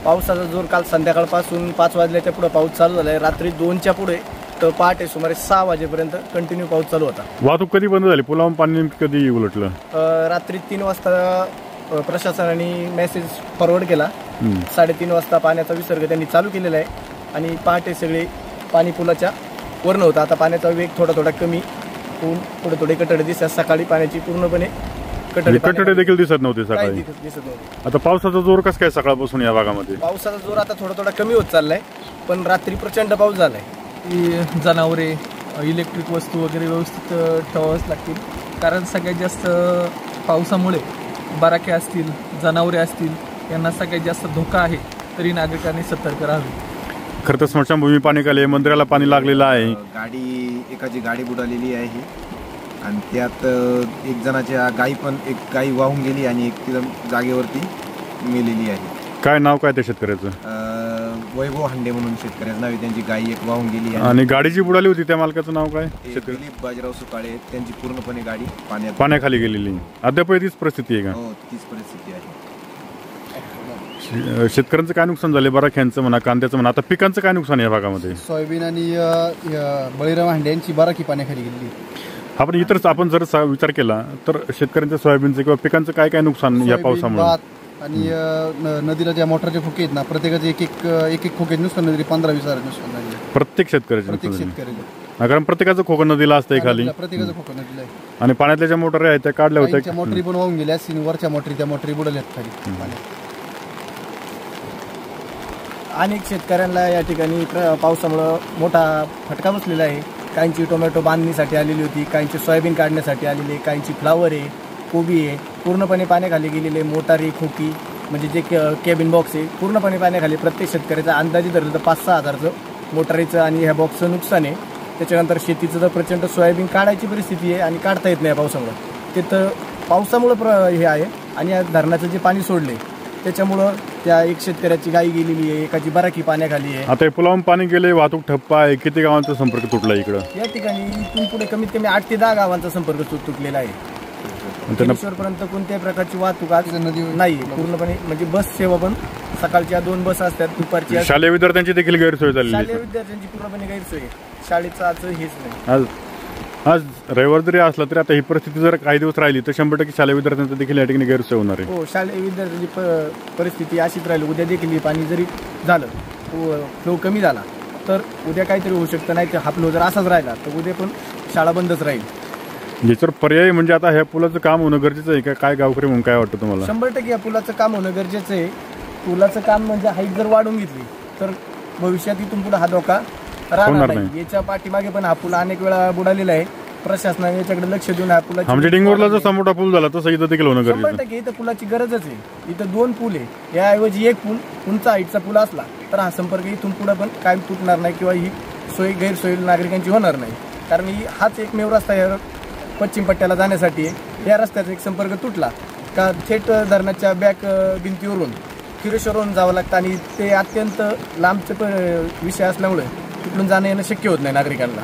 पावसाचा जोर काल संध्याकाळपासून 5 वाजल्याच्या पुढे पाऊस चालू झाला आहे. रात्री 2च्या पुढे तर पहाटे सुमारे 6 वाजेपर्यंत कंटिन्यू पाऊस चालू होता. वाहतूक कधी बंद झाली? पुलावरून पाणी कधी उलटलं? रात्री 3 वाजता प्रशासनाने मेसेज फॉरवर्ड केला. 3:30 वाजता पाण्याचा विसर्ग त्यांनी चालू केलेला आहे आणि पहाटे सगळे पाणी पुलाच्या वरनं होतं. आता पाण्याचा वेग थोडा कमी होऊन थोडे कटडे दिसतात. सकाळी पाण्याची पूर्णपणे कटडे देखील दिसत नव्हते सकाळी. दिसत नव्हते. आता पावसाचा जोर कसं काय सकाळपासून या भागामध्ये? पावसाचा जोर आता थोडा कमी होत चाललाय, पण रात्री प्रचंड पाऊस झालाय. जनावरे, इलेक्ट्रिक वस्तू वगैरे व्यवस्थित ठेवावंच लागतील, कारण सगळ्यात जास्त पावसामुळे बराके असतील, जनावरे असतील, यांना सगळ्यात जास्त धोका आहे. तरी नागरिकांनी सतर्क राहावे. खरं तर स्मशानभूमी पाणी आले, मंदिराला पाणी लागलेलं आहे. एकाची गाडी बुडालेली आहे आणि त्यात एक जणाच्या एक गाई वाहून गेली आणि एक जागेवरती मेलेली आहे. काय नाव काय त्या शेतकऱ्याचं? वैभव हांडे म्हणून शेतकऱ्याचं नाव आहे. त्यांची गाई एक वाहून गेली आणि गाडी जी बुडाली होती त्या मालकाचं नाव काय? दिलीप बाजीराव सुकाळे. त्यांची पूर्णपणे गाडी पाण्याखाली गेलेली. अद्याप तीच परिस्थिती आहे का? हो, तीच परिस्थिती आहे. शेतकऱ्यांचं काय नुकसान झाले? बराख्यांचं म्हणा, कांद्याचं म्हणा. आता पिकांचं काय नुकसान आहे या भागामध्ये? सोयाबीन आणि बळीराम हांडे यांची बराकी पाण्याखाली गेली. आपण जर विचार केला तर शेतकऱ्यांच्या सोयाबीनचं किंवा पिकांचं काय काय नुकसान या पावसामुळे? आणि नदीला ज्या मोटरचे खोके आहेत ना, प्रत्येकाचे एक खोके नुकसान नदी 15-20 हजार नुकसान झाले प्रत्येक शेतकऱ्याचे. कारण प्रत्येकाचं खोकं नदीला असतंय खाली. प्रत्येकाचं खोकं नदीला आहे. आणि पाण्यातल्या ज्या मोटरी आहेत त्या काढल्या होत्या. मोटरी पण वाहून गेल्या असतील. वरच्या मोटरी बुडल्यात खाली पाण्यात. अनेक शेतकऱ्यांना या ठिकाणी पावसामुळं मोठा फटका बसलेला आहे. काहींची टोमॅटो बांधणीसाठी आलेली होती, काहींची सोयाबीन काढण्यासाठी आलेली, काहींची फ्लावर आहे, कोबी आहे, पूर्णपणे पाण्याखाली गेलेले. मोटारी, खोकी म्हणजे जे केबिन बॉक्स आहे पूर्णपणे पाण्याखाली. प्रत्येक शेतकऱ्याचा अंदाजे धरलं तर 5-6 हजारचं मोटारीचं आणि ह्या बॉक्सचं नुकसान आहे. त्याच्यानंतर शेतीचं तर प्रचंड सोयाबीन काढायची परिस्थिती आहे आणि काढता येत नाही पावसामुळं. तिथं पावसामुळं हे आहे. आणि या धरणाचं जे पाणी सोडले त्याच्यामुळं त्या एक शेतकऱ्याची गाई गेलेली आहे, एकाची बराकी पाण्याखाली आहे. आता पुलावरून पाणी गेले, वाहतूक ठप्प आहे. किती गावांचा संपर्क तुटला इकडं? या ठिकाणी इथून पुढे कमीत कमी 8 ते 10 गावांचा संपर्क तुटलेला आहे. पर्यंत कोणत्याही प्रकारची वाहतूक आज नाही पूर्णपणे. म्हणजे बस सेवा पण सकाळच्या 2 बस असतात, दुपारची. शालेय विद्यार्थ्यांची देखील गैरसोय झाली. शालेय विद्यार्थ्यांची पूर्णपणे गैरसोय. शाळेचं आज हेच नाही. आज रविवार जरी असला तरी आता ही परिस्थिती जर काही दिवस राहिली तर 100% शालेय विद्यार्थ्यांचं देखील या ठिकाणी गैरसोय होणार आहे. हो, शालेय विद्यार्थ्यांची परिस्थिती अशीच राहिली. उद्या देखील पाणी जरी झालं, फ्लो कमी झाला तर उद्या काहीतरी होऊ शकतं. नाही तर हा फ्लो जर असाच राहिला तर उद्या पण शाळा बंदच राहील. याच्यावर पर्याय म्हणजे आता ह्या पुलाचं काम होणं गरजेचं आहे का? काय गावकरी म्हणून काय वाटतं तुम्हाला? 100% या पुलाचं काम होणं गरजेचं आहे. पुलाचं काम म्हणजे हाईट जर वाढून घेतली तर भविष्यात इथून पुढे हा धोका राहणार नाही. याच्या पाठीमागे पण हा पूल अनेक वेळा बुडालेला आहे. प्रशासनाने याच्याकडे लक्ष देऊन हा पुलाची म्हणजे डिंगोरला जसा मोठा पूल झाला तसं इथं देखील होणं गरजेचं आहे. 100% इथं पुलाची गरजच आहे. इथं 2 पूल आहे, याऐवजी 1 पूल उंच हाईटचा पूल असला तर हा संपर्क इथून पुढे पण कायम तुटणार नाही किंवा ही गैरसोयी नागरिकांची होणार नाही. कारण हाच एकमेव रस्ता या पश्चिम पट्ट्याला जाण्यासाठी आहे. या रस्त्याचा एक संपर्क तुटला का थेट धरणाच्या बॅक भिंतीवरून किरेश्वरवरून जावं लागतं आणि ते अत्यंत लांबचे विषय असल्यामुळे तिकडून जाणं येणं शक्य होत नाही नागरिकांना.